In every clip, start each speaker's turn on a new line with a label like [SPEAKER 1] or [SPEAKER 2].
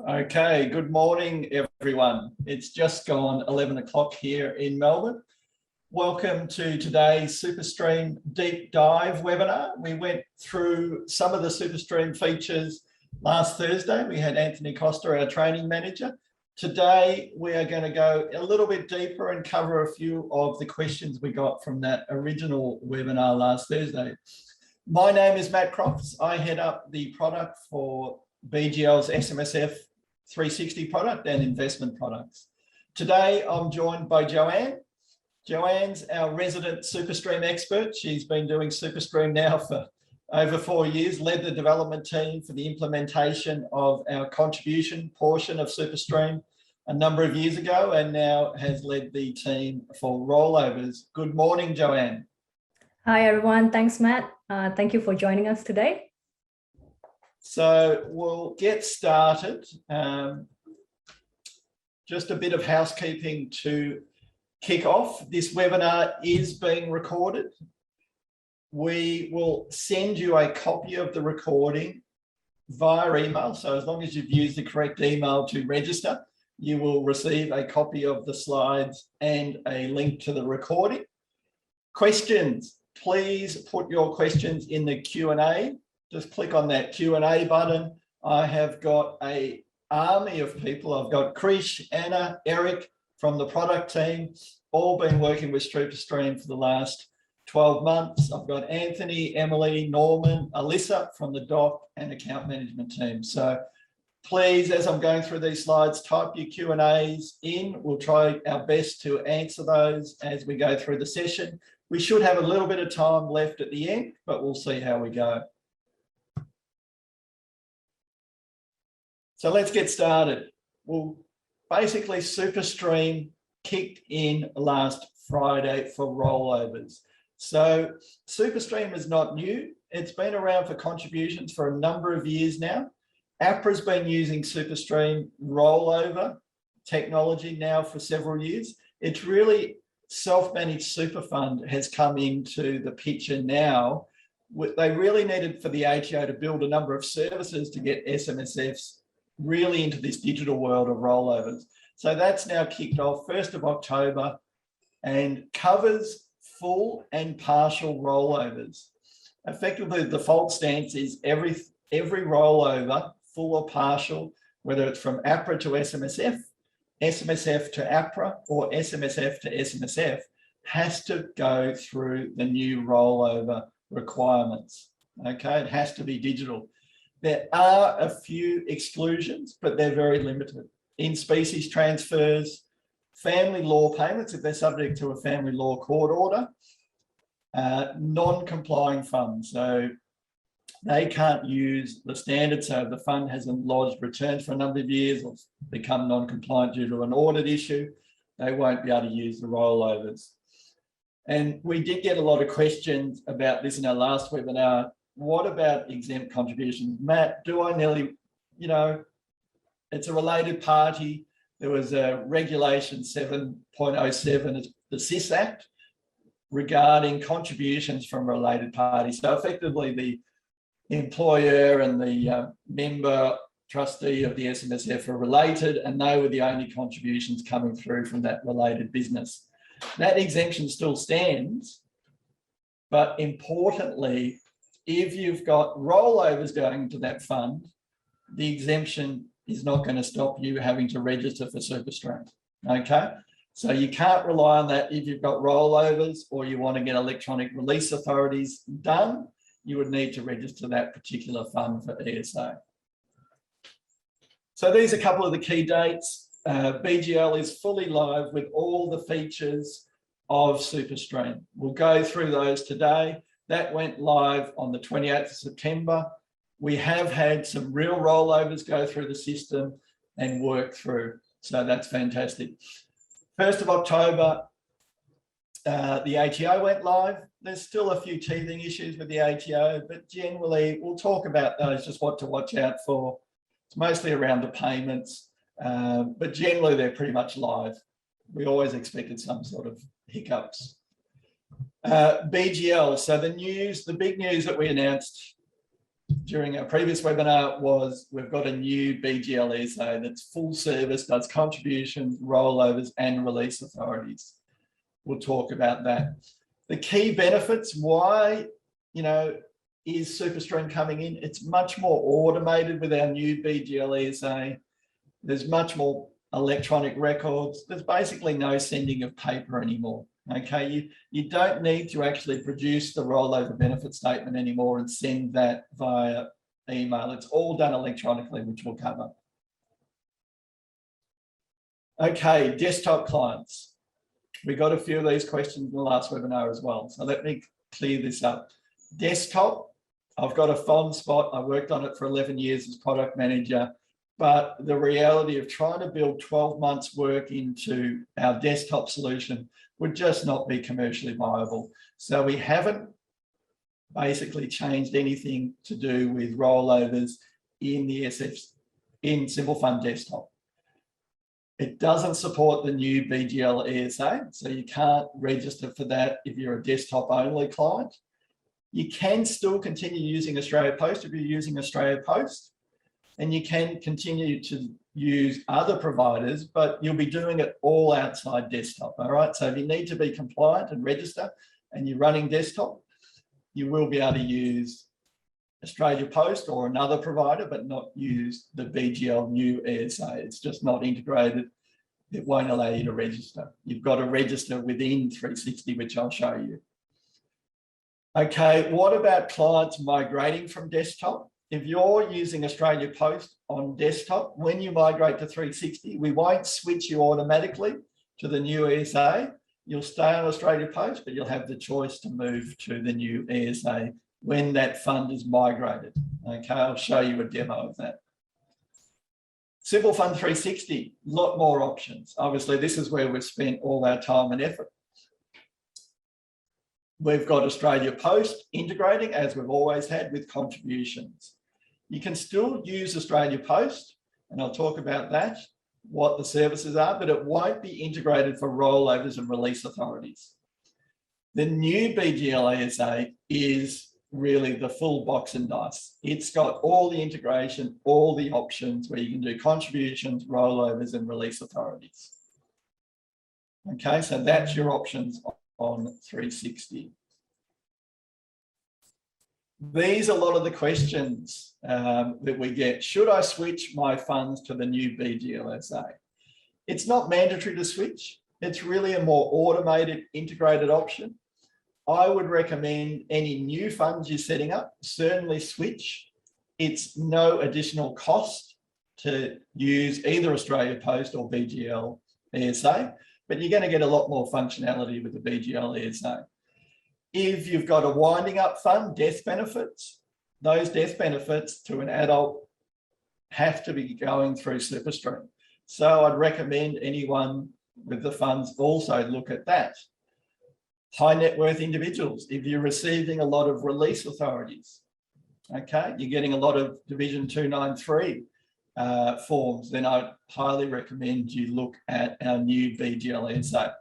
[SPEAKER 1] Okay, good morning, everyone. It's just gone 11 o'clock here in Melbourne. Welcome to today's SuperStream Deep Dive webinar. We went through some of the SuperStream features last Thursday. We had Anthony Costa, our training manager. Today, we are going to go a little bit deeper and cover a few of the questions we got from that original webinar last Thursday. My name is Matt Crofts. I head up the product for BGL's SMSF 360 product and investment products. Today, I'm joined by Joanne. Joanne's our resident SuperStream expert. She's been doing SuperStream now for over 4 years, led the development team for the implementation of our contribution portion of SuperStream a number of years ago, and now has led the team for Rollovers. Good morning, Joanne.
[SPEAKER 2] Hi, everyone. Thanks, Matt. Thank you for joining us today.
[SPEAKER 1] So we'll get started. Just a bit of housekeeping to kick off. This webinar is being recorded. We will send you a copy of the recording via email. So as long as you've used the correct email to register, you will receive a copy of the slides and a link to the recording. Questions, please put your questions in the Q&A. Just click on that Q&A button. I have got an army of people. I've got Krish, Anna, Eric from the product team, all been working with SuperStream for the last 12 months. I've got Anthony, Emily, Norman, Alyssa from the doc and account management team. So please, as I'm going through these slides, type your Q&As in. We'll try our best to answer those as we go through the session. We should have a little bit of time left at the end, but we'll see how we go. So let's get started. Well, basically SuperStream kicked in last Friday for rollovers. So SuperStream is not new. It's been around for contributions for a number of years now. APRA's been using SuperStream rollover technology now for several years. It's really self-managed super fund has come into the picture now. They really needed for the ATO to build a number of services to get SMSFs really into this digital world of rollovers. So that's now kicked off 1st of October and covers full and partial rollovers. Effectively, the default stance is every rollover, full or partial, whether it's from APRA to SMSF, SMSF to APRA, or SMSF to SMSF, has to go through the new rollover requirements. Okay, it has to be digital. There are a few exclusions, but they're very limited. In-species transfers, family law payments, if they're subject to a family law court order, non-complying funds. So they can't use the standard. So if the fund hasn't lodged returns for a number of years or become non-compliant due to an audit issue, they won't be able to use the rollovers. And we did get a lot of questions about this in our last webinar. What about exempt contributions? Matt, do I nearly, it's a related party. There was a regulation 7.07, the SIS Act, regarding contributions from related parties. So effectively the employer and the member trustee of the SMSF are related, and they were the only contributions coming through from that related business. That exemption still stands, but importantly, if you've got rollovers going into that fund, the exemption is not going to stop you having to register for SuperStream. Okay, so you can't rely on that if you've got rollovers or you want to get electronic release authorities done. You would need to register that particular fund for ESA. So these are a couple of the key dates. BGL is fully live with all the features of SuperStream. We'll go through those today. That went live on the 28th of September. We have had some real rollovers go through the system and work through. So that's fantastic. 1st of October, the ATO went live. There's still a few teething issues with the ATO, but generally we'll talk about those, just what to watch out for. It's mostly around the payments, but generally they're pretty much live. We always expected some sort of hiccups. BGL, so the big news that we announced during our previous webinar was we've got a new BGL ESA that's full service, does contributions, rollovers and release authorities. We'll talk about that. The key benefits, why, is SuperStream coming in? It's much more automated with our new BGL ESA. There's much more electronic records. There's basically no sending of paper anymore. Okay, you don't need to actually produce the rollover benefit statement anymore and send that via email. It's all done electronically, which we'll cover. Okay, desktop clients. We got a few of these questions in the last webinar as well. So let me clear this up. Desktop, I've got a fond spot. I worked on it for 11 years as product manager. But the reality of trying to build 12 months work into our desktop solution would just not be commercially viable. So we haven't basically changed anything to do with rollovers in the SFs in Simple Fund Desktop. It doesn't support the new BGL ESA, so you can't register for that if you're a desktop only client. You can still continue using Australia Post if you're using Australia Post. And you can continue to use other providers, but you'll be doing it all outside desktop, all right? So if you need to be compliant and register and you're running desktop, you will be able to use Australia Post or another provider, but not use the BGL new ESA. It's just not integrated. It won't allow you to register. You've got to register within 360, which I'll show you. Okay, what about clients migrating from desktop? If you're using Australia Post on desktop, when you migrate to 360, we won't switch you automatically to the new ESA. You'll stay on Australia Post, but you'll have the choice to move to the new ESA when that fund is migrated. Okay, I'll show you a demo of that. Simple Fund 360, a lot more options. Obviously, this is where we've spent all our time and effort. We've got Australia Post integrating, as we've always had, with contributions. You can still use Australia Post, and I'll talk about that, what the services are, but it won't be integrated for rollovers and release authorities. The new BGL ESA is really the full box and dice. It's got all the integration, all the options where you can do contributions, rollovers, and release authorities. Okay, so that's your options on 360. These are a lot of the questions that we get. Should I switch my funds to the new BGLSA? It's not mandatory to switch. It's really a more automated, integrated option. I would recommend any new funds you're setting up, certainly switch. It's no additional cost to use either Australia Post or BGL ESA, but you're going to get a lot more functionality with the BGL ESA. If you've got a winding up fund, death benefits, those death benefits to an adult have to be going through SuperStream. So I'd recommend anyone with the funds also look at that. High net worth individuals, if you're receiving a lot of release authorities, okay, you're getting a lot of Division 293 forms, then I'd highly recommend you look at our new BGL ESA.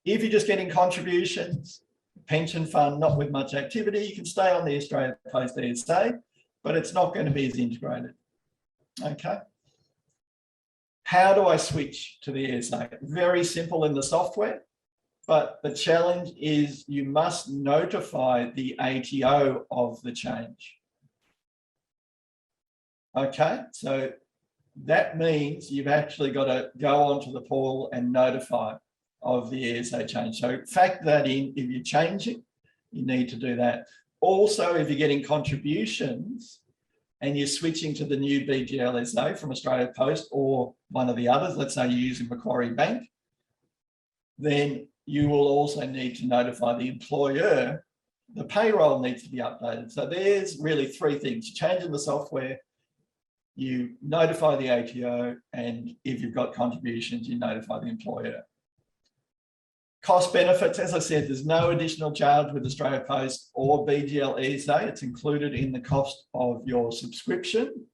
[SPEAKER 1] If you're just getting contributions, pension fund, not with much activity, you can stay on the Australia Post ESA, but it's not going to be as integrated. Okay. How do I switch to the ESA? Very simple in the software, but the challenge is you must notify the ATO of the change. Okay, so that means you've actually got to go onto the portal and notify of the ESA change. So factor that in. If you're changing, you need to do that. Also, if you're getting contributions and you're switching to the new BGL SA from Australia Post or one of the others, let's say you're using Macquarie Bank, then you will also need to notify the employer. The payroll needs to be updated. So there's really three things: changing the software, you notify the ATO, and if you've got contributions, you notify the employer. Cost benefits, as I said, there's no additional charge with Australia Post or BGL ESA. It's included in the cost of your subscription.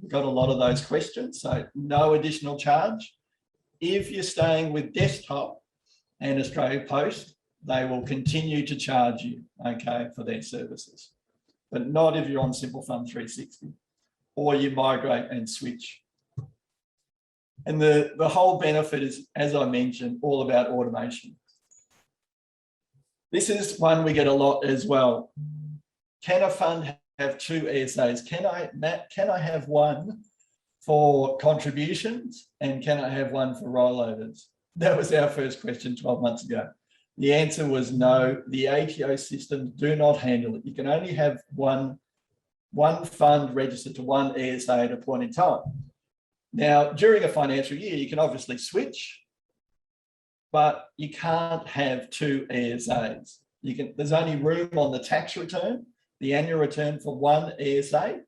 [SPEAKER 1] We've got a lot of those questions, so no additional charge. If you're staying with desktop and Australia Post, they will continue to charge you, okay, for their services. but not if you're on Simple Fund 360 or you migrate and switch. And the whole benefit is, as I mentioned, all about automation. This is one we get a lot as well. Can a fund have two ESAs? Matt, can I have one for contributions and can I have one for rollovers? That was our first question 12 months ago. The answer was no, the ATO systems do not handle it. You can only have one fund registered to one ESA at a point in time. Now, during a financial year, you can obviously switch, but you can't have two ESAs. There's only room on the tax return, the annual return for one ESA.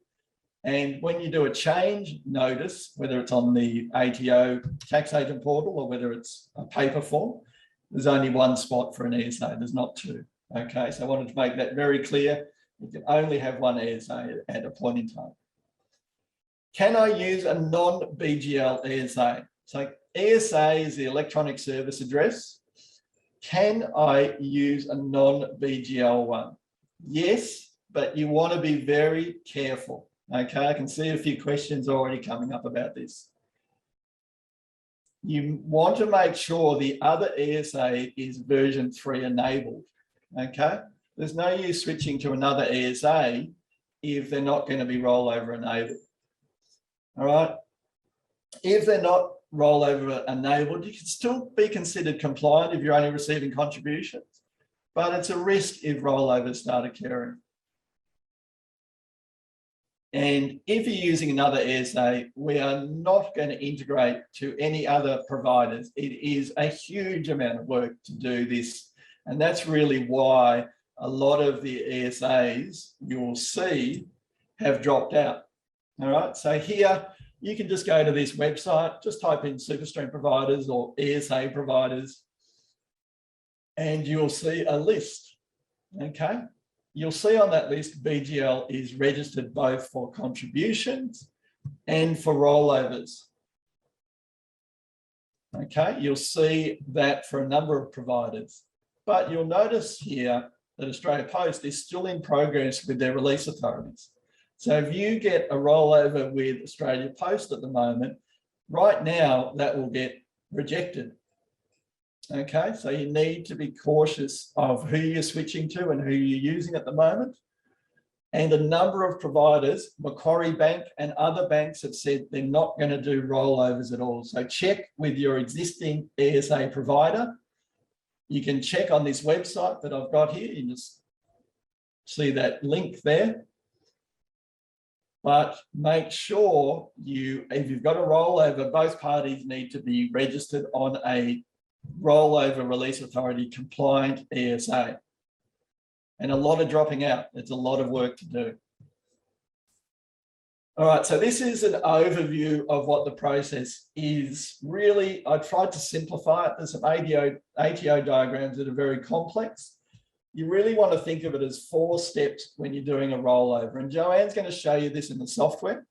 [SPEAKER 1] And when you do a change notice, whether it's on the ATO tax agent portal or whether it's a paper form, there's only one spot for an ESA, there's not two. Okay, so I wanted to make that very clear. You can only have one ESA at a point in time. Can I use a non-BGL ESA? So ESA is the electronic service address. Can I use a non-BGL one? Yes, but you want to be very careful. Okay, I can see a few questions already coming up about this. You want to make sure the other ESA is version 3 enabled. Okay, there's no use switching to another ESA if they're not going to be rollover enabled. All right, if they're not rollover enabled, you can still be considered compliant if you're only receiving contributions, but it's a risk if rollovers start occurring. And if you're using another ESA, we are not going to integrate to any other providers. It is a huge amount of work to do this. And that's really why a lot of the ESAs you'll see have dropped out. All right, so here you can just go to this website, just type in SuperStream providers or ESA providers, and you'll see a list. Okay, you'll see on that list BGL is registered both for contributions and for rollovers. Okay, you'll see that for a number of providers, but you'll notice here that Australia Post is still in progress with their release authorities. So if you get a rollover with Australia Post at the moment, right now that will get rejected. Okay, so you need to be cautious of who you're switching to and who you're using at the moment. And a number of providers, Macquarie Bank and other banks, have said they're not going to do rollovers at all. So check with your existing ESA provider. You can check on this website that I've got here. You just see that link there. But make sure if you've got a rollover, both parties need to be registered on a rollover release authority compliant ESA. And a lot of dropping out. It's a lot of work to do. All right, so this is an overview of what the process is. Really, I tried to simplify it. There's some ATO diagrams that are very complex. You really want to think of it as 4 steps when you're doing a rollover. And Joanne's going to show you this in the software.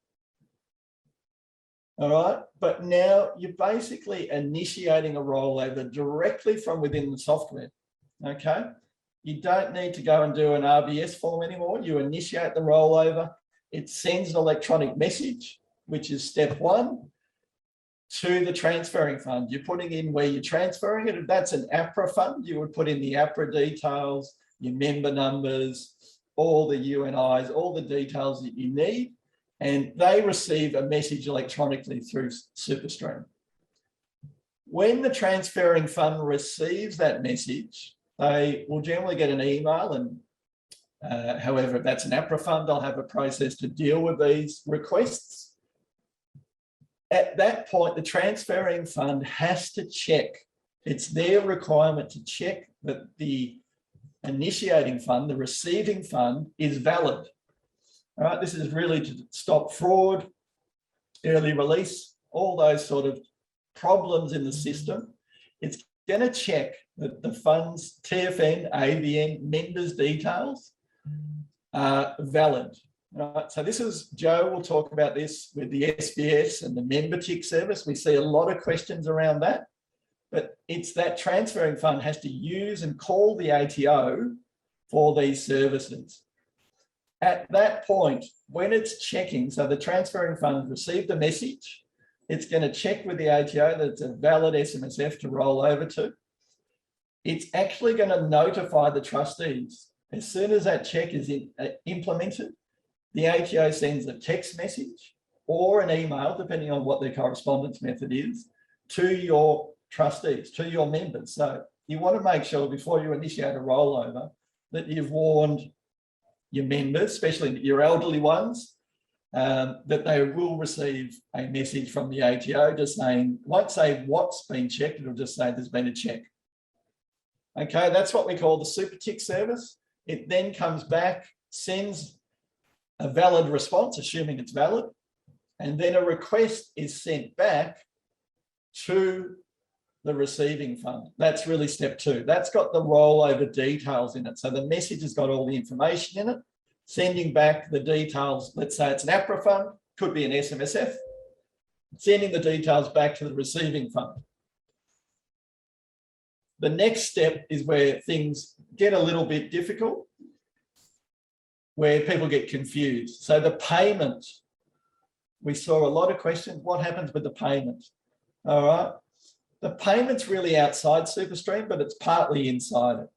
[SPEAKER 1] All right, but now you're basically initiating a rollover directly from within the software. Okay, you don't need to go and do an RBS form anymore. You initiate the rollover. It sends an electronic message, which is step 1, to the transferring fund. You're putting in where you're transferring it. If that's an APRA fund, you would put in the APRA details, your member numbers, all the UNIs, all the details that you need, and they receive a message electronically through SuperStream. When the transferring fund receives that message, they will generally get an email, and however, if that's an APRA fund, they'll have a process to deal with these requests. At that point, the transferring fund has to check. It's their requirement to check that the initiating fund, the receiving fund, is valid. All right, this is really to stop fraud, early release, all those sort of problems in the system. It's going to check that the fund's TFN, AVN, members' details are valid. Right, so this is, Joe will talk about this with the SBS and the member tick service. We see a lot of questions around that, but it's that transferring fund has to use and call the ATO for these services. At that point, when it's checking, so the transferring fund received the message, it's going to check with the ATO that it's a valid SMSF to roll over to. It's actually going to notify the trustees. As soon as that check is implemented, the ATO sends a text message or an email, depending on what their correspondence method is, to your trustees, to your members. So you want to make sure before you initiate a rollover that you've warned your members, especially your elderly ones, that they will receive a message from the ATO just saying, won't say what's been checked, it'll just say there's been a check. Okay, that's what we call the super tick service. It then comes back, sends a valid response, assuming it's valid, and then a request is sent back to the receiving fund. That's really step 2. That's got the rollover details in it. So the message has got all the information in it, sending back the details. Let's say it's an APRA fund, could be an SMSF, sending the details back to the receiving fund. The next step is where things get a little bit difficult, where people get confused. So the payment, we saw a lot of questions. What happens with the payment? All right. The payment's really outside SuperStream, but it's partly inside it.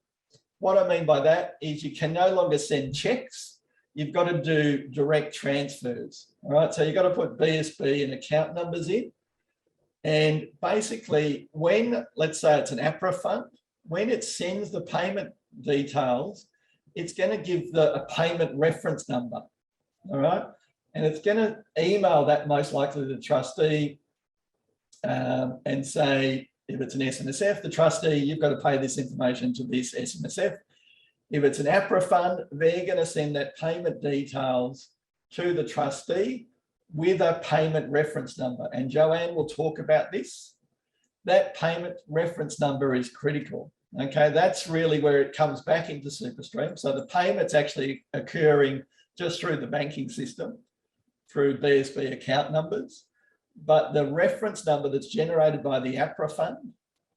[SPEAKER 1] What I mean by that is you can no longer send checks. You've got to do direct transfers. All right. So you've got to put BSB and account numbers in. And basically, when, let's say it's an APRA fund, when it sends the payment details, it's going to give a payment reference number. All right. And it's going to email that most likely to the trustee and say, if it's an SMSF, the trustee, you've got to pay this information to this SMSF. If it's an APRA fund, they're going to send that payment details to the trustee with a payment reference number. And Joanne will talk about this. That payment reference number is critical. Okay, that's really where it comes back into SuperStream. So the payment's actually occurring just through the banking system, through BSB account numbers. But the reference number that's generated by the APRA fund,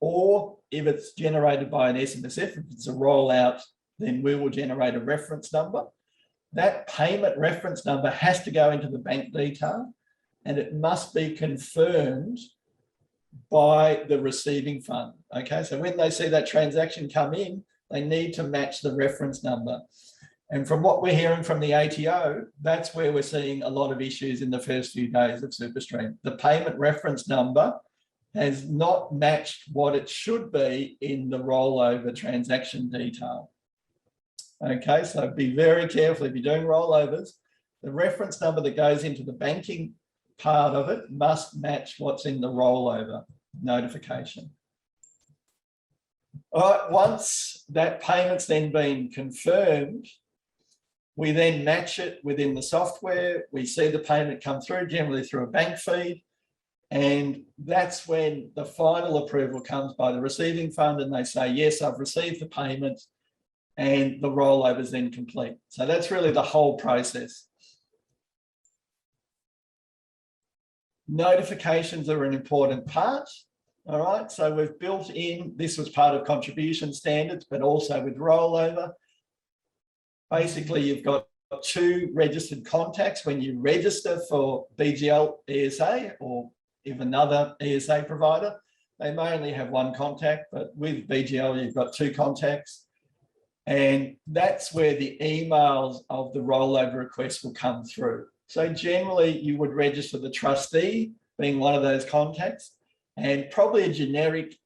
[SPEAKER 1] or if it's generated by an SMSF, if it's a rollout, then we will generate a reference number. That payment reference number has to go into the bank detail, and it must be confirmed by the receiving fund. Okay, so when they see that transaction come in, they need to match the reference number. And from what we're hearing from the ATO, that's where we're seeing a lot of issues in the first few days of SuperStream. The payment reference number has not matched what it should be in the rollover transaction detail. Okay, so be very careful if you're doing rollovers. The reference number that goes into the banking part of it must match what's in the rollover notification. All right, once that payment's then been confirmed, we then match it within the software. We see the payment come through, generally through a bank feed. And that's when the final approval comes by the receiving fund and they say, yes, I've received the payment, and the rollover is then complete. So that's really the whole process. Notifications are an important part. All right, so we've built in, this was part of contribution standards, but also with rollover. Basically, you've got 2 registered contacts when you register for BGL ESA or if another ESA provider. They may only have 1 contact, but with BGL, you've got 2 contacts. And that's where the emails of the rollover request will come through. So generally, you would register the trustee being one of those contacts and probably a generic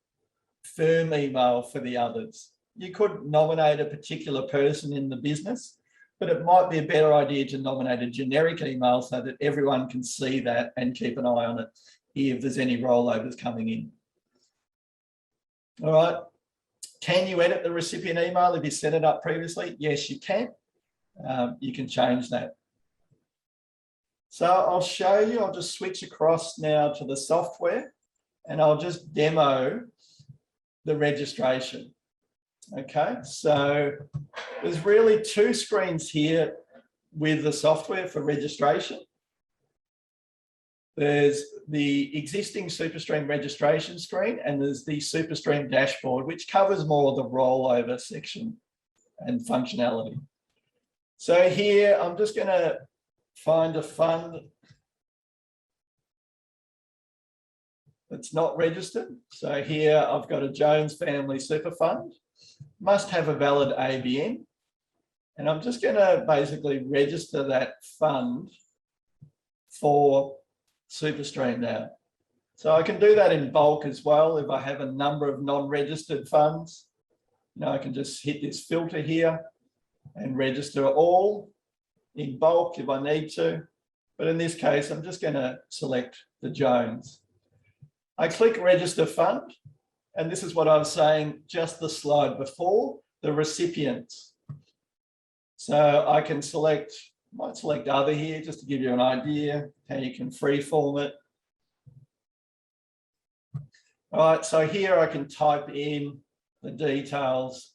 [SPEAKER 1] firm email for the others. You could nominate a particular person in the business, but it might be a better idea to nominate a generic email so that everyone can see that and keep an eye on it if there's any rollovers coming in. All right. Can you edit the recipient email if you set it up previously? Yes, you can. You can change that. So I'll show you, I'll just switch across now to the software and I'll just demo the registration. Okay, so there's really 2 screens here with the software for registration. There's the existing SuperStream registration screen and there's the SuperStream dashboard, which covers more of the rollover section and functionality. So here, I'm just going to find a fund that's not registered. So here I've got a Jones Family Super Fund, must have a valid ABN. And I'm just going to basically register that fund for SuperStream now. So I can do that in bulk as well. If I have a number of non-registered funds, I can just hit this filter here and register all in bulk if I need to. But in this case, I'm just going to select the Jones. I click register fund, and this is what I was saying just the slide before, the recipients. So I can select, might select other here just to give you an idea how you can freeform it. All right, so here I can type in the details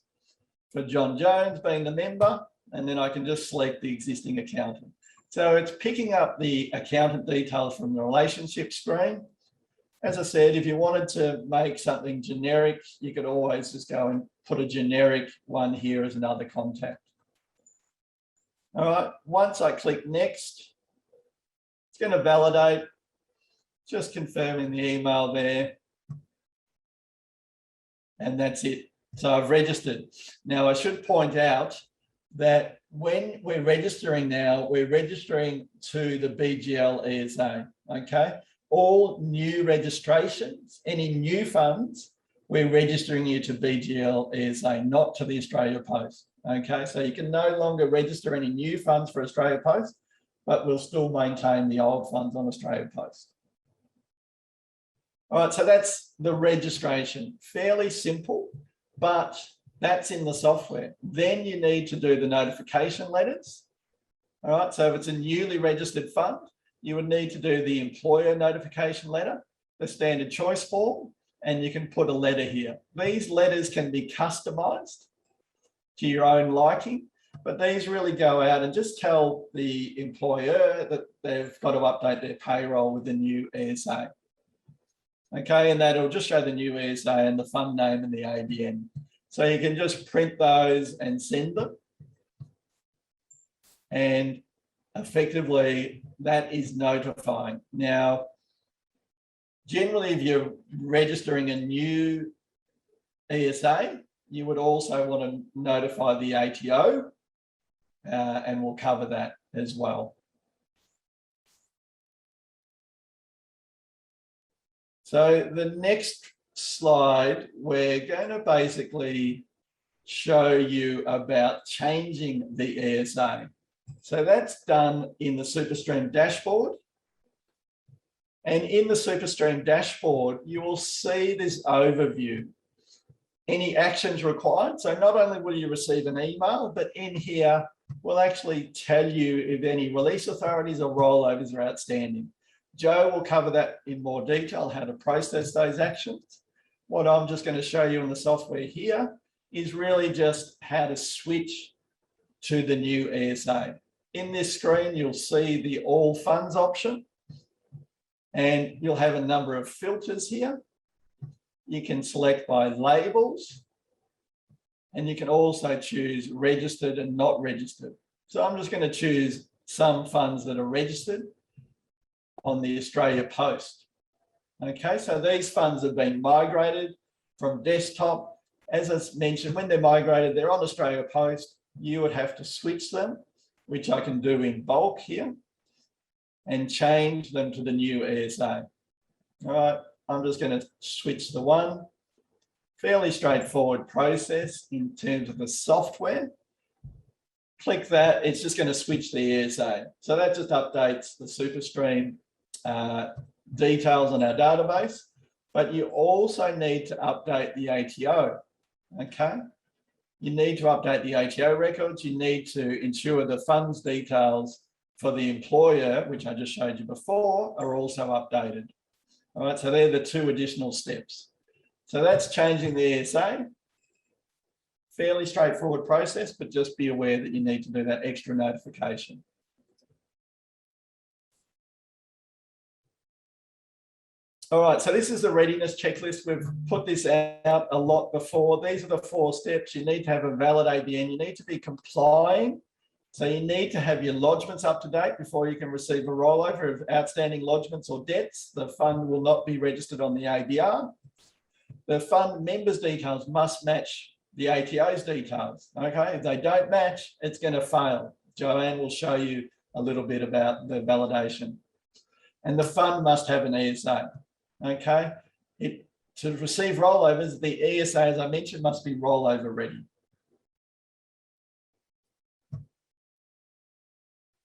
[SPEAKER 1] for John Jones being the member, and then I can just select the existing accountant. So it's picking up the accountant details from the relationship screen. As I said, if you wanted to make something generic, you could always just go and put a generic one here as another contact. All right, once I click next, it's going to validate, just confirming the email there. And that's it. So I've registered. Now I should point out that when we're registering now, we're registering to the BGL ESA, okay? All new registrations, any new funds, we're registering you to BGL ESA, not to the Australia Post, okay? So you can no longer register any new funds for Australia Post, but we'll still maintain the old funds on Australia Post. All right, so that's the registration. Fairly simple, but that's in the software. Then you need to do the notification letters. All right, so if it's a newly registered fund, you would need to do the employer notification letter, the standard choice form, and you can put a letter here. These letters can be customized to your own liking, but these really go out and just tell the employer that they've got to update their payroll with the new ESA. Okay, and that'll just show the new ESA and the fund name and the ABN. So you can just print those and send them. And effectively, that is notifying. Now, generally, if you're registering a new ESA, you would also want to notify the ATO, and we'll cover that as well. So the next slide, we're going to basically show you about changing the ESA. So that's done in the SuperStream dashboard. And in the SuperStream dashboard, you will see this overview. Any actions required. So not only will you receive an email, but in here, we'll actually tell you if any release authorities or rollovers are outstanding. Joe will cover that in more detail, how to process those actions. What I'm just going to show you in the software here is really just how to switch to the new ESA. In this screen, you'll see the all funds option, and you'll have a number of filters here. You can select by labels, and you can also choose registered and not registered. So I'm just going to choose some funds that are registered on the Australia Post. Okay, so these funds have been migrated from desktop. As I mentioned, when they're migrated, they're on Australia Post. You would have to switch them, which I can do in bulk here, and change them to the new ESA. All right, I'm just going to switch the one. Fairly straightforward process in terms of the software. Click that, it's just going to switch the ESA. So that just updates the SuperStream details on our database, but you also need to update the ATO, okay? You need to update the ATO records. You need to ensure the funds details for the employer, which I just showed you before, are also updated. All right, so they're the two additional steps. So that's changing the ESA. Fairly straightforward process, but just be aware that you need to do that extra notification. All right, so this is the readiness checklist. We've put this out a lot before. These are the 4 steps. You need to have a valid ABN. You need to be complying So you need to have your lodgements up to date before you can receive a rollover of outstanding lodgements or debts. The fund will not be registered on the ABR. The fund members' details must match the ATO's details. Okay, if they don't match, it's going to fail. Joanne will show you a little bit about the validation. And the fund must have an ESA. Okay, to receive rollovers, the ESA, as I mentioned, must be rollover ready.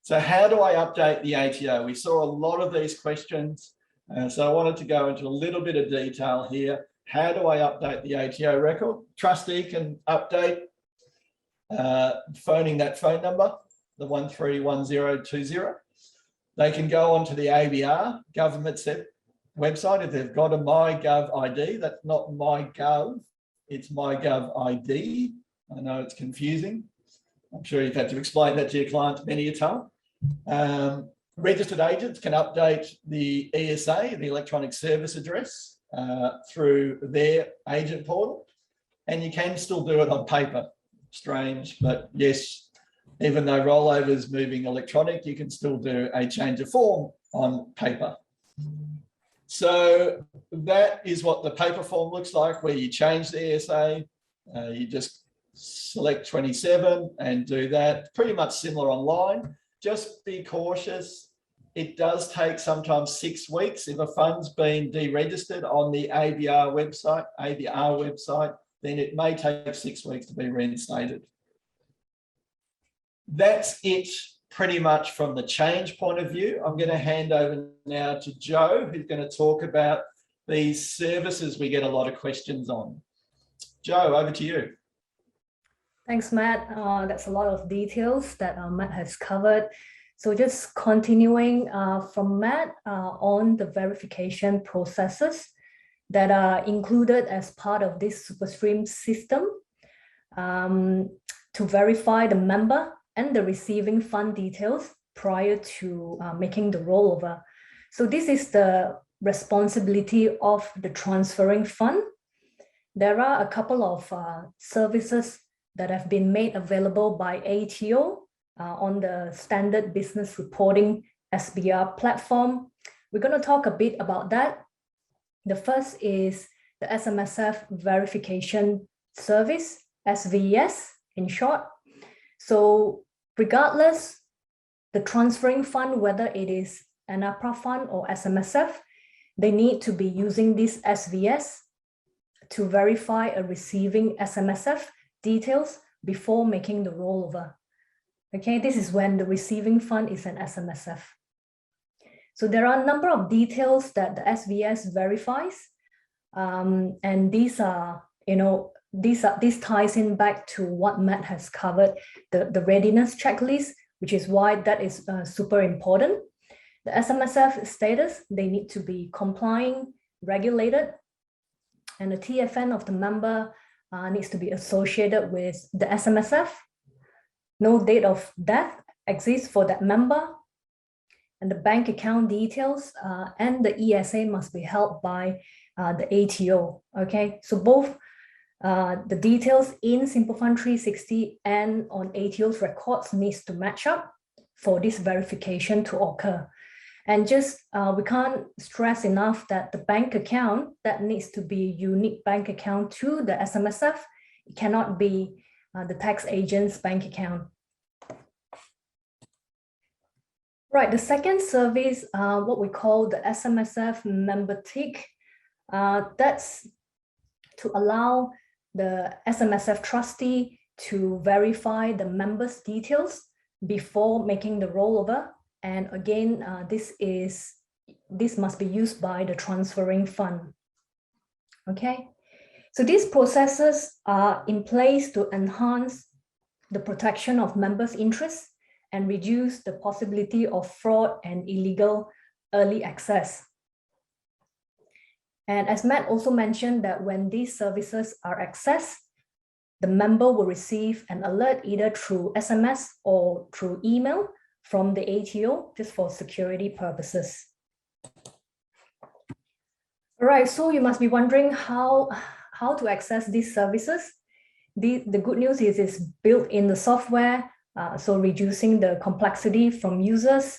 [SPEAKER 1] So how do I update the ATO? We saw a lot of these questions. So I wanted to go into a little bit of detail here. How do I update the ATO record? Trustee can update phoning that phone number, the 131020. They can go onto the ABR government website if they've got a MyGov ID. That's not MyGov, it's MyGov ID. I know it's confusing. I'm sure you've had to explain that to your clients many a time. Registered agents can update the ESA, the electronic service address, through their agent portal, and you can still do it on paper. Strange, but yes, even though rollover is moving electronic, you can still do a change of form on paper. So that is what the paper form looks like, where you change the ESA, you just select 27 and do that. Pretty much similar online. Just be cautious. It does take sometimes 6 weeks. If a fund's been deregistered on the ABR website, then it may take 6 weeks to be reinstated. That's it pretty much from the change point of view. I'm going to hand over now to Joe, who's going to talk about these services we get a lot of questions on. Joe, over to you.
[SPEAKER 2] Thanks, Matt. That's a lot of details that Matt has covered. So just continuing from Matt on the verification processes that are included as part of this SuperStream system to verify the member and the receiving fund details prior to making the rollover. So this is the responsibility of the transferring fund. There are a couple of services that have been made available by ATO on the standard business reporting SBR platform. We're going to talk a bit about that. The first is the SMSF verification service, SVS in short. So regardless, the transferring fund, whether it is an APRA fund or SMSF, they need to be using this SVS to verify a receiving SMSF details before making the rollover. Okay, this is when the receiving fund is an SMSF. So there are a number of details that the SVS verifies, and these are, this ties in back to what Matt has covered, the readiness checklist, which is why that is super important. The SMSF status, they need to be complying, regulated, and the TFN of the member needs to be associated with the SMSF. No date of death exists for that member, and the bank account details and the ESA must be held by the ATO. Okay, so both the details in Simple Fund 360 and on ATO's records needs to match up for this verification to occur. And just we can't stress enough that the bank account that needs to be a unique bank account to the SMSF. It cannot be the tax agent's bank account. Right, the second service, what we call the SMSF member tick, that's to allow the SMSF trustee to verify the member's details before making the rollover. And again, this must be used by the transferring fund. Okay, so these processes are in place to enhance the protection of members' interests and reduce the possibility of fraud and illegal early access. And as Matt also mentioned, that when these services are accessed, the member will receive an alert either through SMS or through email from the ATO, just for security purposes. All right, so you must be wondering how to access these services. The good news is it's built in the software. so reducing the complexity from users.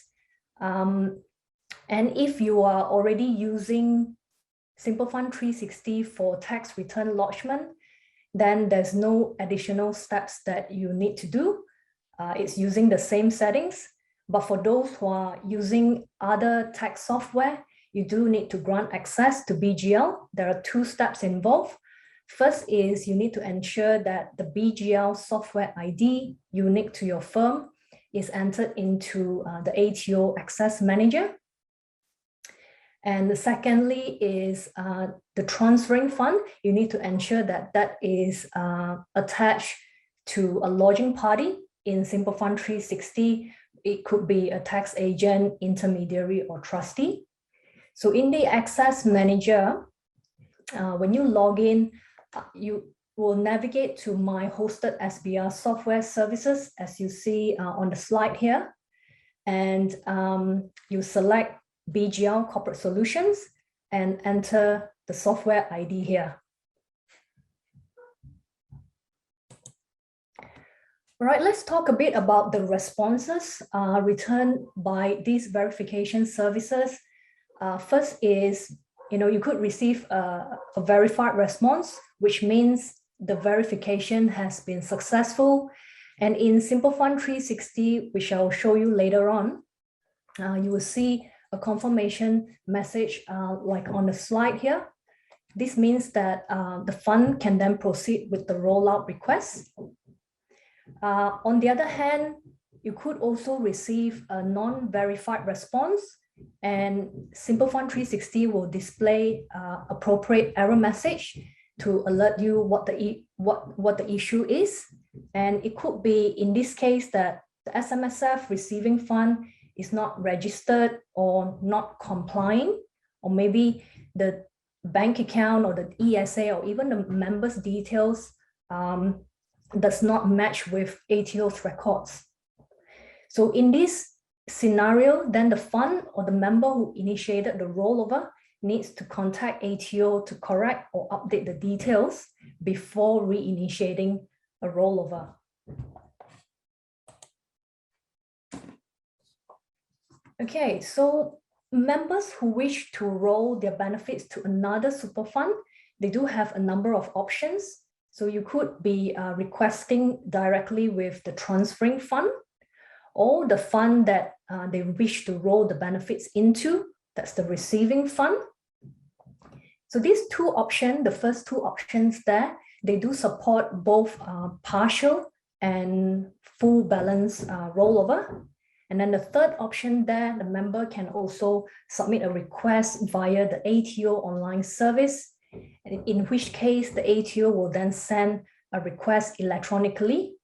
[SPEAKER 2] And if you are already using Simple Fund 360 for tax return lodgement, then there's no additional steps that you need to do. It's using the same settings. But for those who are using other tax software, you do need to grant access to BGL. There are 2 steps involved. First is you need to ensure that the BGL software ID unique to your firm is entered into the ATO Access Manager. And secondly is the transferring fund. You need to ensure that that is attached to a lodging party in Simple Fund 360. It could be a tax agent, intermediary, or trustee. So in the Access Manager, when you log in, you will navigate to My Hosted SBR Software Services, as you see on the slide here. And you select BGL Corporate Solutions and enter the software ID here. All right, let's talk a bit about the responses returned by these verification services. First is, you could receive a verified response, which means the verification has been successful. And in Simple Fund 360, which I'll show you later on, you will see a confirmation message like on the slide here. This means that the fund can then proceed with the rollout request. On the other hand, you could also receive a non-verified response, and Simple Fund 360 will display appropriate error message to alert you what the issue is. And it could be, in this case, that the SMSF receiving fund is not registered or not complying, or maybe the bank account or the ESA or even the member's details does not match with ATO's records. So in this scenario, then the fund or the member who initiated the rollover needs to contact ATO to correct or update the details before reinitiating a rollover. Okay, so members who wish to roll their benefits to another super fund, they do have a number of options. So you could be requesting directly with the transferring fund, or the fund that they wish to roll the benefits into, that's the receiving fund. So these 2 options, the first 2 options there, they do support both partial and full balance rollover. And then the third option there, the member can also submit a request via the ATO online service, in which case the ATO will then send a request electronically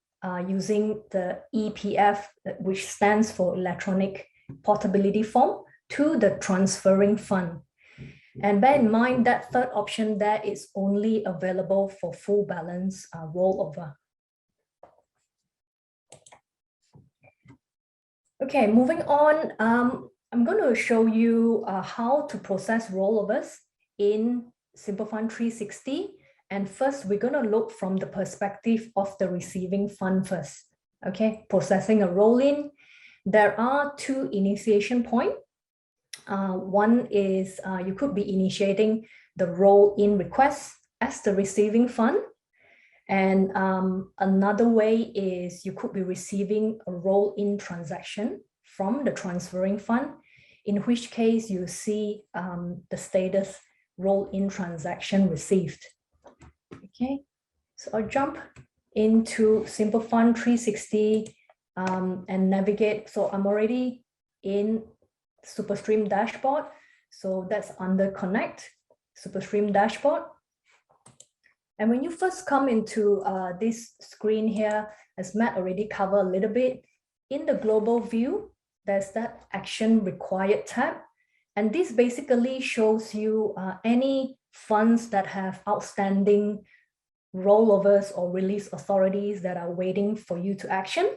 [SPEAKER 2] using the EPF, which stands for Electronic Portability Form, to the transferring fund. And bear in mind that third option there is only available for full balance rollover. Okay, moving on, I'm going to show you how to process rollovers in Simple Fund 360. And first, we're going to look from the perspective of the receiving fund first. Okay, processing a roll-in. There are 2 initiation points. One is you could be initiating the roll-in request as the receiving fund. And another way is you could be receiving a roll-in transaction from the transferring fund, in which case you see the status roll-in transaction received. Okay, so I'll jump into Simple Fund 360 and navigate. So I'm already in SuperStream dashboard. So that's under Connect, SuperStream dashboard. And when you first come into this screen here, as Matt already covered a little bit, in the global view, there's that action required tab. And this basically shows you any funds that have outstanding rollovers or release authorities that are waiting for you to action.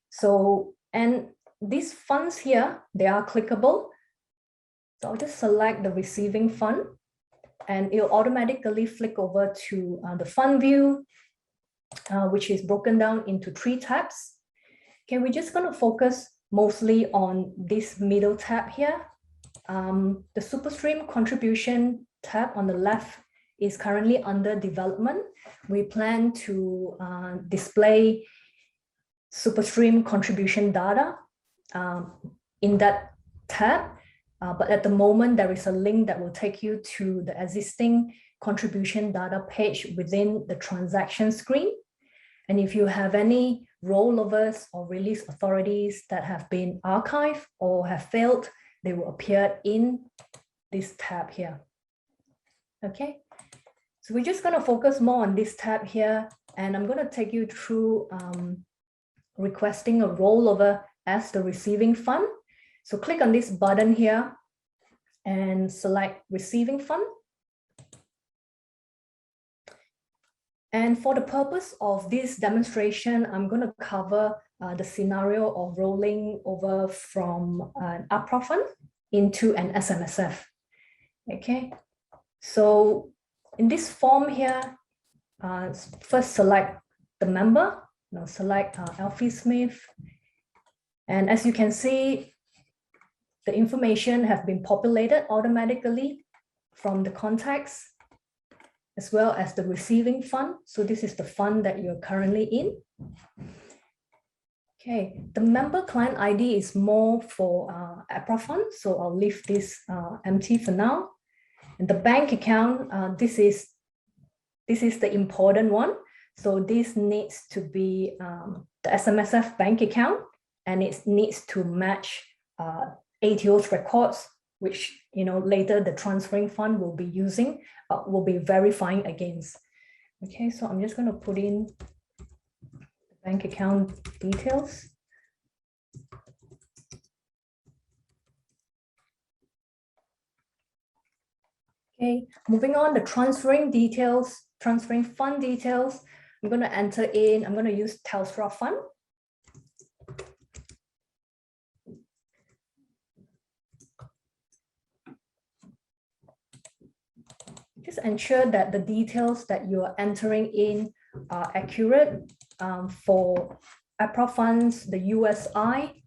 [SPEAKER 2] So, and these funds here, they are clickable. So I'll just select the receiving fund, and it'll automatically flick over to the fund view, which is broken down into 3 tabs. Okay, we're just going to focus mostly on this middle tab here. The SuperStream contribution tab on the left is currently under development. We plan to display SuperStream contribution data in that tab. But at the moment, there is a link that will take you to the existing contribution data page within the transaction screen. And if you have any rollovers or release authorities that have been archived or have failed, they will appear in this tab here. Okay, so we're just going to focus more on this tab here, and I'm going to take you through requesting a rollover as the receiving fund. So click on this button here and select receiving fund. And for the purpose of this demonstration, I'm going to cover the scenario of rolling over from an upfront fund into an SMSF. Okay, so in this form here, first select the member. Now select Alfie Smith. And as you can see, the information have been populated automatically from the contacts, as well as the receiving fund. So this is the fund that you're currently in. Okay, the member client ID is more for APRA fund, so I'll leave this empty for now. And the bank account, this is the important one. So this needs to be the SMSF bank account, and it needs to match ATO's records, which later the transferring fund will be using, will be verifying against. Okay, so I'm just going to put in the bank account details. Okay, moving on, the transferring details, transferring fund details. I'm going to enter in, I'm going to use Telstra fund. Just ensure that the details that you are entering in are accurate. For APRA funds, the USI,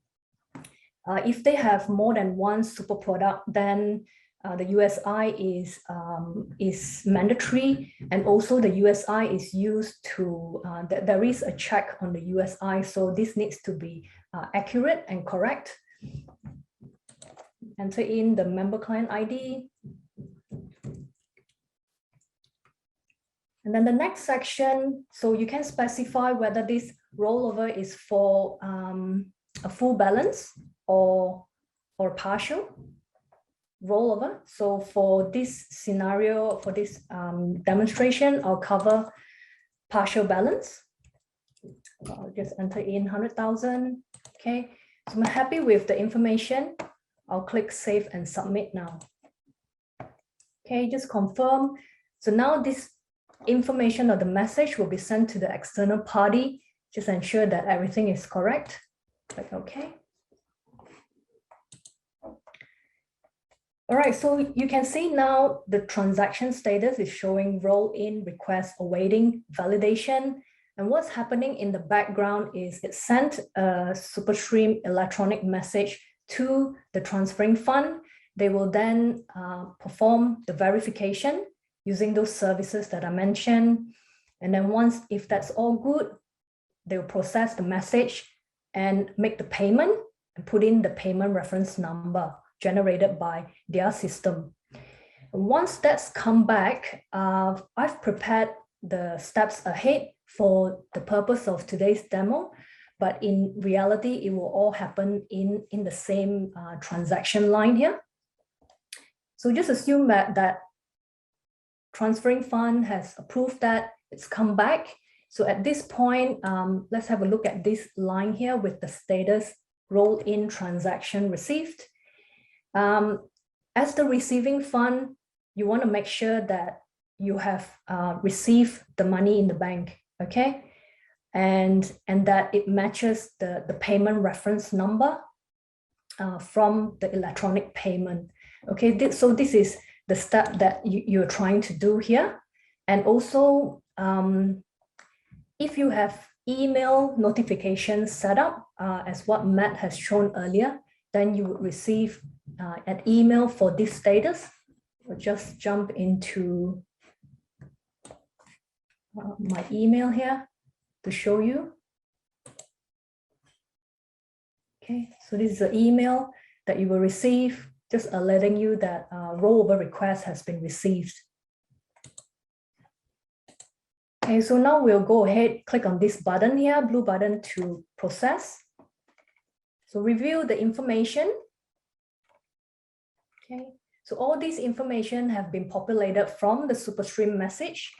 [SPEAKER 2] if they have more than one super product, then the USI is mandatory, and also the USI is used to, there is a check on the USI, so this needs to be accurate and correct. Enter in the member client ID. And then the next section, so you can specify whether this rollover is for a full balance or partial rollover. So for this scenario, for this demonstration, I'll cover partial balance. I'll just enter in 100,000. Okay, so I'm happy with the information. I'll click Save and Submit now. Okay, just confirm. So now this information or the message will be sent to the external party. Just ensure that everything is correct. Click OK. All right, so you can see now the transaction status is showing roll-in request awaiting validation. And what's happening in the background is it sent a SuperStream electronic message to the transferring fund. They will then perform the verification using those services that I mentioned. And then once, if that's all good, they'll process the message and make the payment and put in the payment reference number generated by their system. Once that's come back, I've prepared the steps ahead for the purpose of today's demo, but in reality, it will all happen in the same transaction line here. So just assume that transferring fund has approved that it's come back. So at this point, let's have a look at this line here with the status roll-in transaction received. As the receiving fund, you want to make sure that you have received the money in the bank, okay? And that it matches the payment reference number from the electronic payment, okay? So this is the step that you're trying to do here. And also, if you have email notification setup, as what Matt has shown earlier, then you would receive an email for this status. We'll just jump into my email here to show you. Okay, so this is the email that you will receive, just alerting you that rollover request has been received. Okay, so now we'll go ahead, click on this button here, blue button to process. So review the information. Okay, so all this information have been populated from the SuperStream message.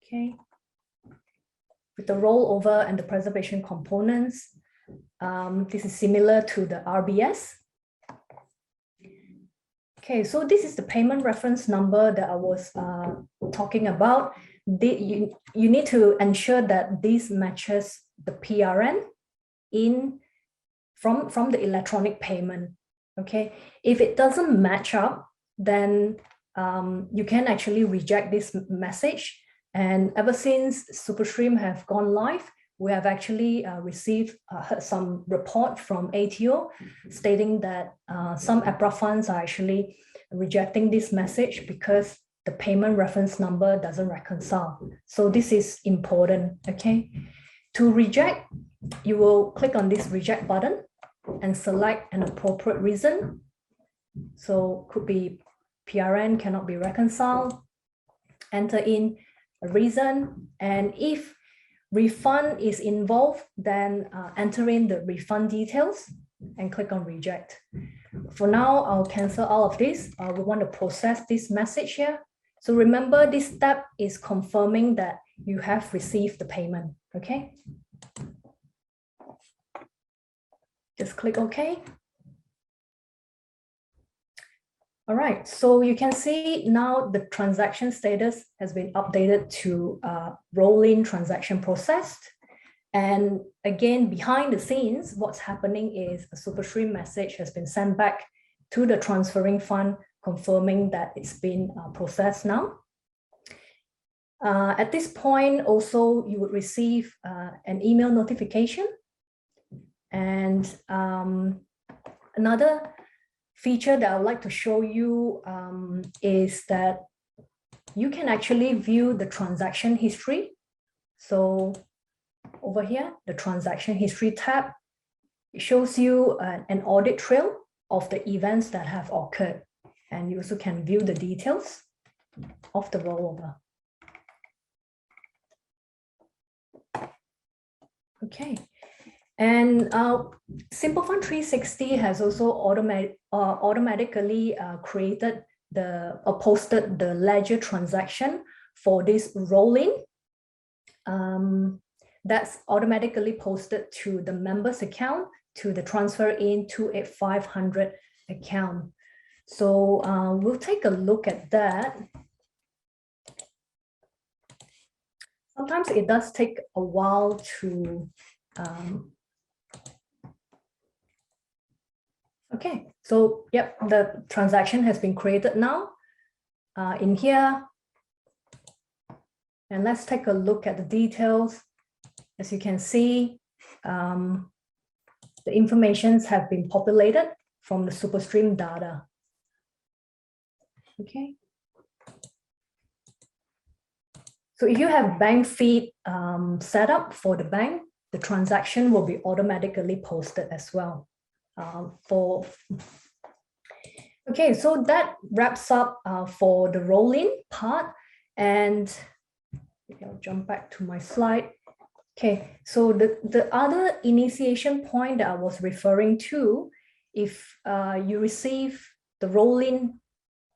[SPEAKER 2] Okay, with the rollover and the preservation components. This is similar to the RBS. Okay, so this is the payment reference number that I was talking about. You need to ensure that this matches the PRN from the electronic payment. Okay, if it doesn't match up, then you can actually reject this message. And ever since SuperStream have gone live, we have actually received some report from ATO stating that some APRA funds are actually rejecting this message because the payment reference number doesn't reconcile. So this is important, okay? To reject, you will click on this reject button and select an appropriate reason. So could be PRN cannot be reconciled, enter in a reason, and if refund is involved, then enter in the refund details and click on reject. For now, I'll cancel all of this. We want to process this message here. So remember, this step is confirming that you have received the payment, okay? Just click OK. All right, so you can see now the transaction status has been updated to roll-in transaction processed. And again, behind the scenes, what's happening is a SuperStream message has been sent back to the transferring fund, confirming that it's been processed now. At this point, also, you would receive an email notification. And another feature that I would like to show you is that you can actually view the transaction history. So over here, the transaction history tab, it shows you an audit trail of the events that have occurred. And you also can view the details of the rollover. Okay. And Simple Fund 360 has also automatically created or posted the ledger transaction for this roll-in. That's automatically posted to the members account, to the transfer in 28500 account. So we'll take a look at that. Sometimes it does take a while to okay, so yep, the transaction has been created now in here. And let's take a look at the details. As you can see, the informations have been populated from the SuperStream data. Okay. So if you have bank feed set up for the bank, the transaction will be automatically posted as well. Okay, so that wraps up for the roll-in part. And I'll jump back to my slide. Okay, so the other initiation point that I was referring to, if you receive the roll-in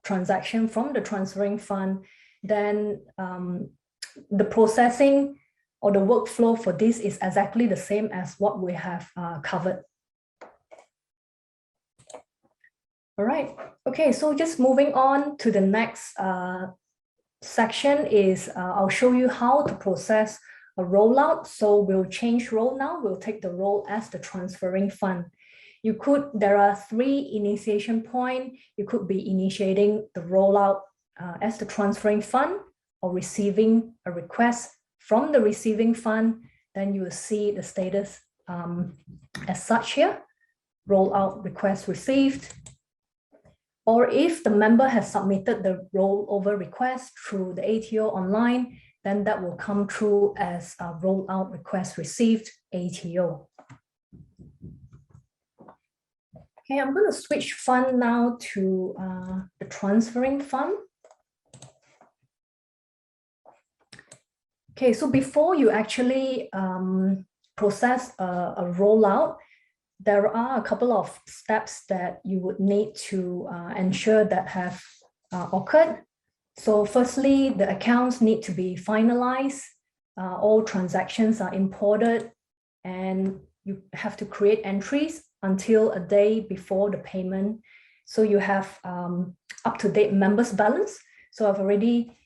[SPEAKER 2] transaction from the transferring fund, then the processing or the workflow for this is exactly the same as what we have covered. All right, okay, so just moving on to the next section is I'll show you how to process a rollout. So we'll change role now. We'll take the role as the transferring fund. There are 3 initiation points. You could be initiating the rollout as the transferring fund or receiving a request from the receiving fund, then you will see the status as such here, rollout request received. Or if the member has submitted the rollover request through the ATO online, then that will come through as a rollout request received ATO. Okay, I'm going to switch fund now to the transferring fund. Okay, so before you actually process a rollout, there are a couple of steps that you would need to ensure that have occurred. So firstly, the accounts need to be finalized. All transactions are imported, and you have to create entries until a day before the payment. So you have up-to-date members balance. So I've already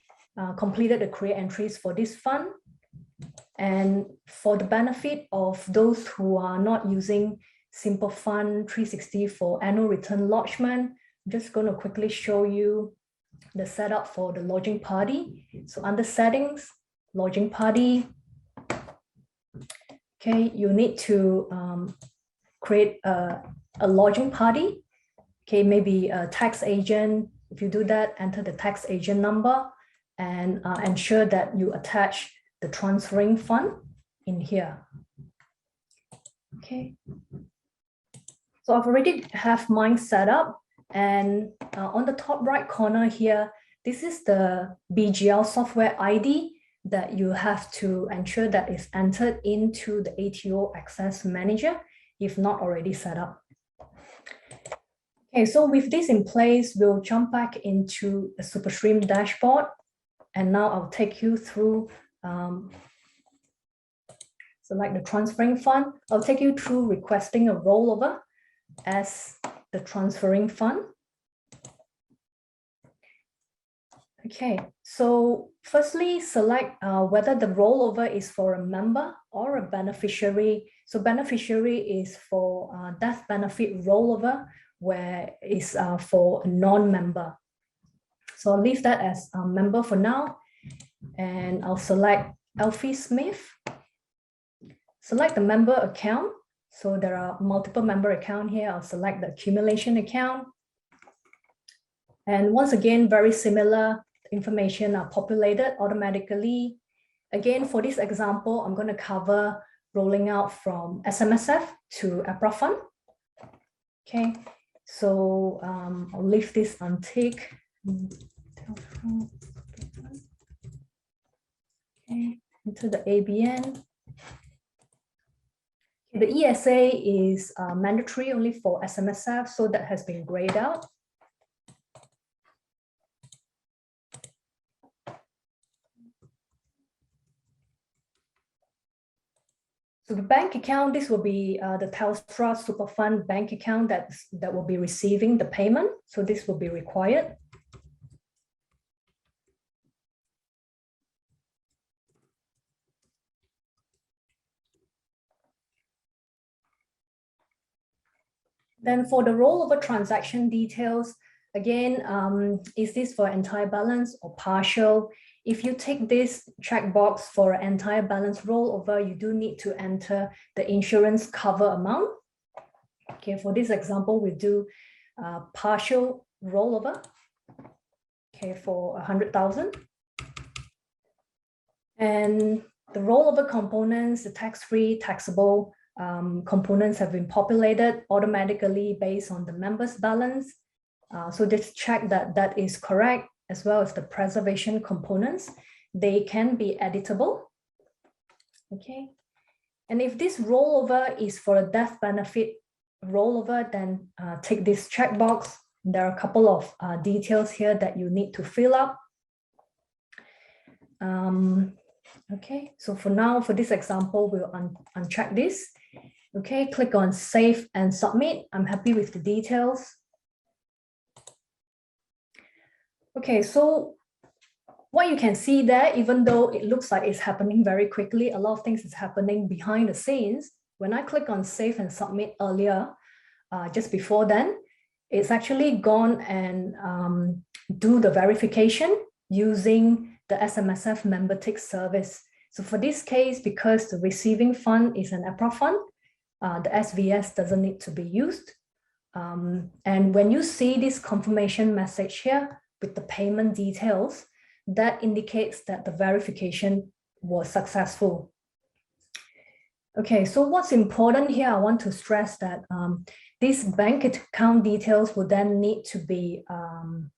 [SPEAKER 2] completed the create entries for this fund. And for the benefit of those who are not using Simple Fund 360 for annual return lodgement, I'm just going to quickly show you the setup for the lodging party. So under settings, lodging party. Okay, you need to create a lodging party. Okay, maybe a tax agent. If you do that, enter the tax agent number and ensure that you attach the transferring fund in here. Okay. So I've already have mine set up, and on the top right corner here, this is the BGL software ID that you have to ensure that is entered into the ATO Access Manager, if not already set up. Okay, so with this in place, we'll jump back into the SuperStream dashboard, and now I'll take you through select the transferring fund. I'll take you through requesting a rollover as the transferring fund. Okay, so firstly, select whether the rollover is for a member or a beneficiary. So beneficiary is for death benefit rollover, where it's for a non-member. So I'll leave that as a member for now, and I'll select Alfie Smith. Select the member account. So there are multiple member account here. I'll select the accumulation account. And once again, very similar information are populated automatically. Again, for this example, I'm going to cover rolling out from SMSF to APRA fund. Okay, so I'll leave this unticked. Okay, into the ABN. The ESA is mandatory only for SMSF, so that has been grayed out. So the bank account, this will be the Telstra Super Fund bank account that will be receiving the payment. So this will be required. Then for the rollover transaction details, again, is this for entire balance or partial? If you take this checkbox for entire balance rollover, you do need to enter the insurance cover amount. Okay, for this example, we do partial rollover. Okay, for 100,000. And the rollover components, the tax-free, taxable components have been populated automatically based on the member's balance. So just check that that is correct, as well as the preservation components. They can be editable. Okay. And if this rollover is for a death benefit rollover, then take this checkbox. There are a couple of details here that you need to fill up. Okay, so for now, for this example, we'll uncheck this. Okay, click on Save and Submit. I'm happy with the details. Okay, so what you can see there, even though it looks like it's happening very quickly, a lot of things is happening behind the scenes. When I click on Save and Submit earlier, just before then, it's actually gone and do the verification using the SMSF member tick service. So for this case, because the receiving fund is an APRA fund, the SVS doesn't need to be used. And when you see this confirmation message here with the payment details, that indicates that the verification was successful. Okay, so what's important here, I want to stress that these bank account details will then need to be, and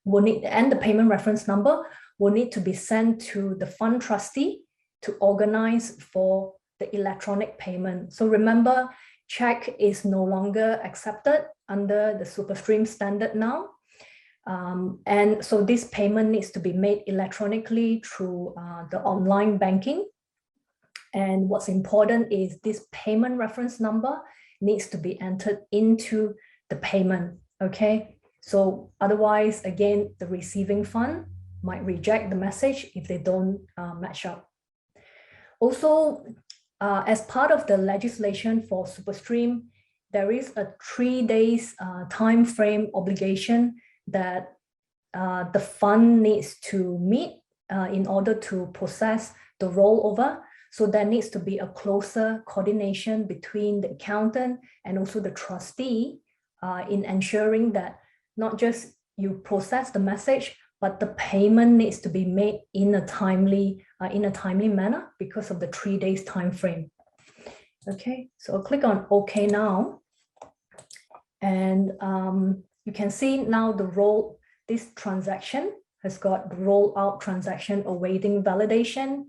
[SPEAKER 2] the payment reference number will need to be sent to the fund trustee to organize for the electronic payment. So remember, check is no longer accepted under the SuperStream standard now. And so this payment needs to be made electronically through the online banking. And what's important is this payment reference number needs to be entered into the payment, okay? So otherwise, again, the receiving fund might reject the message if they don't match up. Also, as part of the legislation for SuperStream, there is a 3 days time frame obligation that the fund needs to meet in order to process the rollover. So there needs to be a closer coordination between the accountant and also the trustee in ensuring that not just you process the message, but the payment needs to be made in a timely manner because of the 3 days time frame. Okay, so I'll click on OK now, and you can see now this transaction has got the rollout transaction awaiting validation.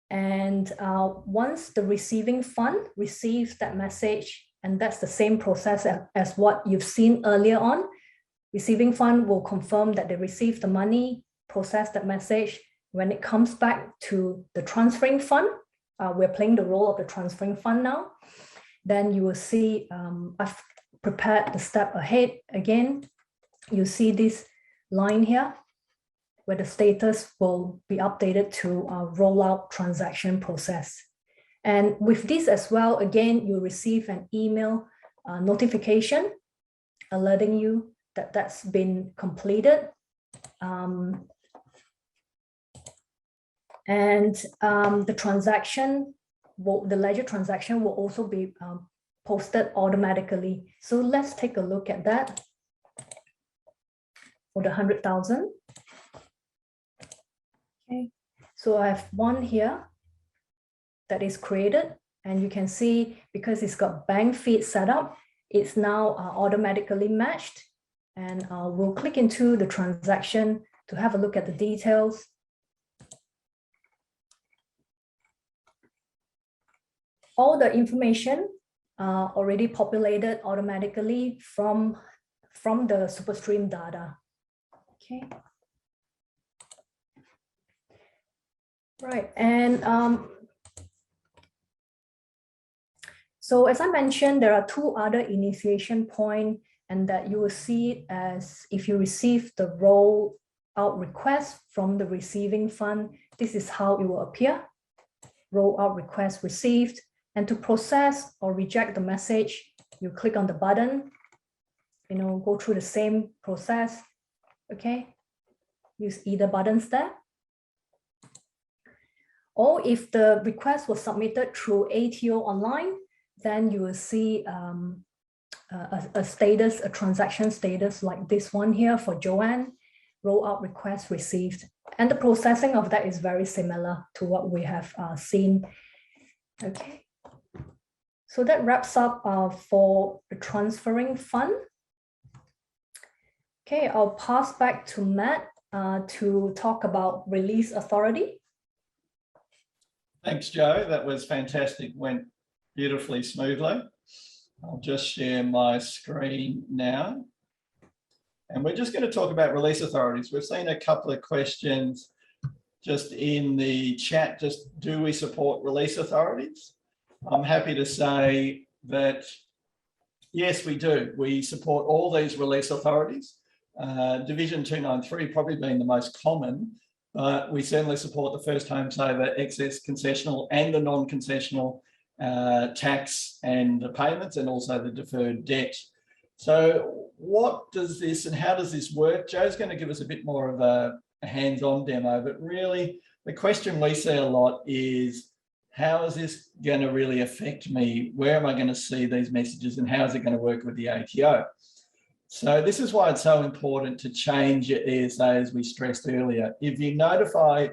[SPEAKER 2] And once the receiving fund receives that message, and that's the same process as what you've seen earlier on, receiving fund will confirm that they received the money, process that message. When it comes back to the transferring fund, we're playing the role of the transferring fund now, then you will see, I've prepared the step ahead again. You see this line here, where the status will be updated to a rollout transaction process. And with this as well, again, you receive an email notification alerting you that that's been completed. The transaction, the ledger transaction will also be posted automatically. So let's take a look at that for the 100,000. Okay, so I have one here that is created, and you can see because it's got bank feed set up, it's now automatically matched. And we'll click into the transaction to have a look at the details. All the information already populated automatically from the SuperStream data. Okay. Right, and so as I mentioned, there are two other initiation points, and that you will see it as if you receive the rollout request from the receiving fund, this is how it will appear. Rollout request received, and to process or reject the message, you click on the button, go through the same process, okay? Use either buttons there. Or if the request was submitted through ATO online, then you will see a status, a transaction status like this one here for Joanne, rollout request received. And the processing of that is very similar to what we have seen. Okay. So that wraps up for the transferring fund. Okay, I'll pass back to Matt to talk about release authority.
[SPEAKER 1] Thanks, Joe. That was fantastic. Went beautifully smoothly. I'll just share my screen now. And we're just going to talk about release authorities. We've seen a couple of questions just in the chat. Just do we support release authorities? I'm happy to say that, yes, we do. We support all these release authorities. Division 293 probably being the most common, but we certainly support the first home saver, excess concessional and the non-concessional tax and the payments, and also the deferred debt. So what does this and how does this work? Joe's going to give us a bit more of a hands-on demo, but really the question we see a lot is, how is this going to really affect me? Where am I going to see these messages, and how is it going to work with the ATO? So this is why it's so important to change your ESA, as we stressed earlier. If you notify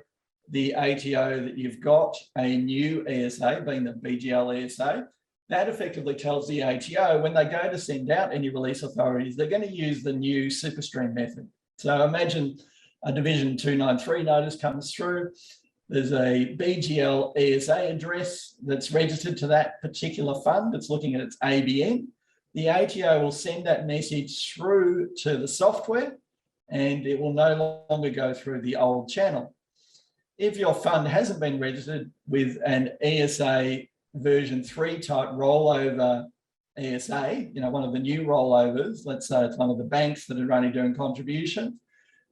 [SPEAKER 1] the ATO that you've got a new ESA, being the BGL ESA, that effectively tells the ATO when they go to send out any release authorities, they're going to use the new SuperStream method. So imagine a Division 293 notice comes through. There's a BGL ESA address that's registered to that particular fund. It's looking at its ABN. The ATO will send that message through to the software, and it will no longer go through the old channel. If your fund hasn't been registered with an ESA version 3 type rollover ESA, one of the new rollovers, let's say it's one of the banks that are only doing contributions,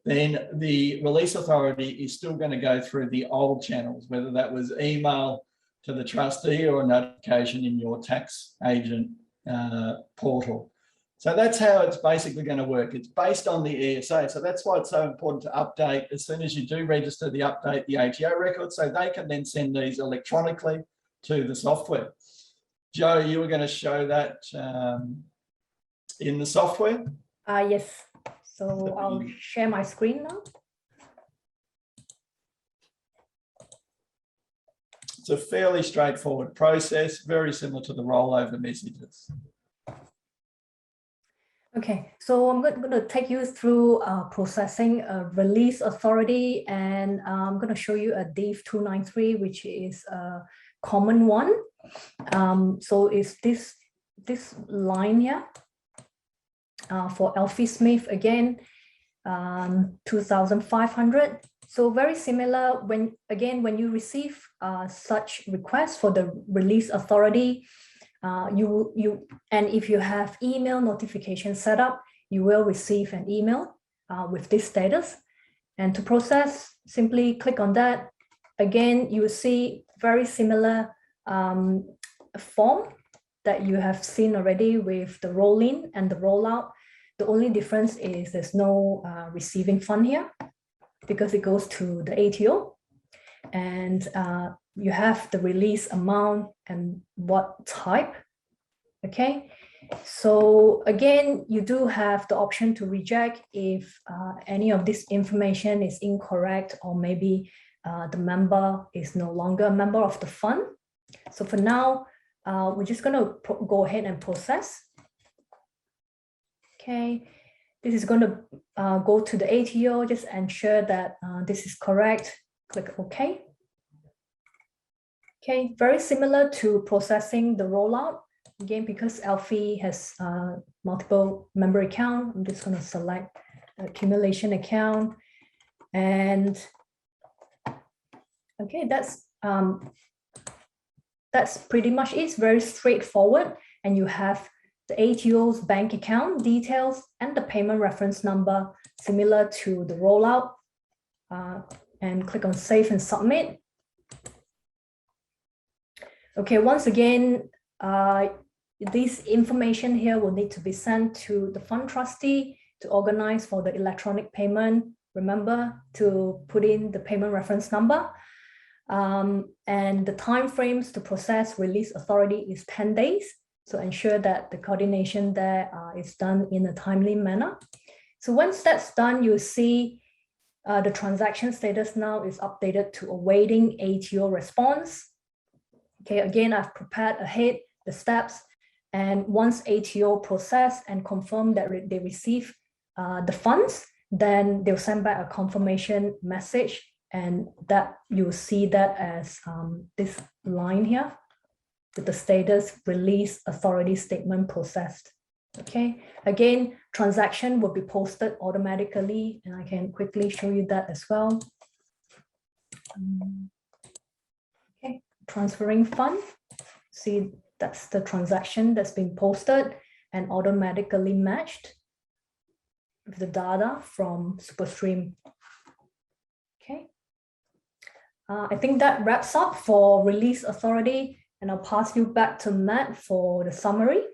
[SPEAKER 1] then the release authority is still going to go through the old channels, whether that was email to the trustee or a notification in your tax agent portal. So that's how it's basically going to work. It's based on the ESA. So that's why it's so important to update as soon as you do register the update, the ATO record, so they can then send these electronically to the software. Joe, you were going to show that in the software?
[SPEAKER 2] Yes. So I'll share my screen now.
[SPEAKER 1] It's a fairly straightforward process, very similar to the rollover messages.
[SPEAKER 2] Okay, so I'm going to take you through processing a release authority, and I'm going to show you a DIV 293, which is a common one. So it's this line here for Alfie Smith again, 2,500. So very similar when you receive such requests for the release authority, and if you have email notification set up, you will receive an email with this status. And to process, simply click on that. Again, you will see very similar form that you have seen already with the roll-in and the rollout. The only difference is there's no receiving fund here because it goes to the ATO, and you have the release amount and what type. Okay, so again, you do have the option to reject if any of this information is incorrect, or maybe the member is no longer a member of the fund. So for now, we're just going to go ahead and process. Okay, this is going to go to the ATO. Just ensure that this is correct. Click OK. Okay, very similar to processing the rollout. Again, because Alfie has multiple member account, I'm just going to select accumulation account. And okay, that's pretty much it. It's very straightforward. And you have the ATO's bank account details and the payment reference number, similar to the rollout. And click on Save and Submit. Okay, once again, this information here will need to be sent to the fund trustee to organize for the electronic payment. Remember to put in the payment reference number. And the time frames to process release authority is 10 days. So ensure that the coordination there is done in a timely manner. So once that's done, you'll see the transaction status now is updated to awaiting ATO response. Okay, again, I've prepared ahead the steps, and once ATO process and confirm that they receive the funds, then they'll send back a confirmation message, and that you'll see that as this line here with the status release authority statement processed. Okay, again, transaction will be posted automatically, and I can quickly show you that as well. Okay, transferring fund. See, that's the transaction that's been posted and automatically matched with the data from SuperStream. Okay, I think that wraps up for release authority, and I'll pass you back to Matt for the summary.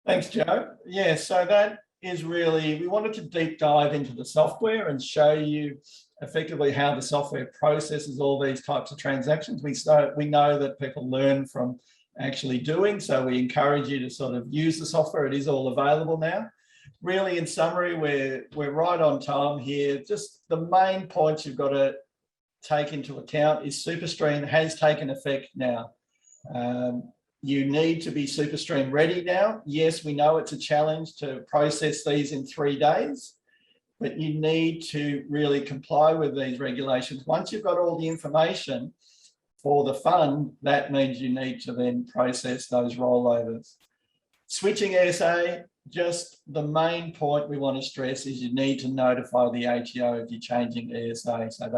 [SPEAKER 1] Thanks, Joe. Yeah, so that is really, we wanted to deep dive into the software and show you effectively how the software processes all these types of transactions. We know that people learn from actually doing, so we encourage you to sort of use the software. It is all available now. Really, in summary, we're right on time here. Just the main points you've got to take into account is SuperStream has taken effect now. You need to be SuperStream ready now. Yes, we know it's a challenge to process these in 3 days, but you need to really comply with these regulations. Once you've got all the information for the fund, that means you need to then process those rollovers. Switching ESA, just the main point we want to stress is you need to notify the ATO if you're changing ESA, so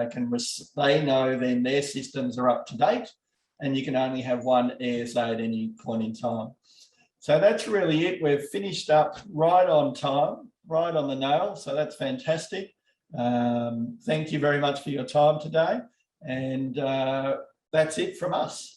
[SPEAKER 1] they know then their systems are up to date and you can only have one ESA at any point in time. So that's really it. We've finished up right on time, right on the nail. So that's fantastic. Thank you very much for your time today. And that's it from us.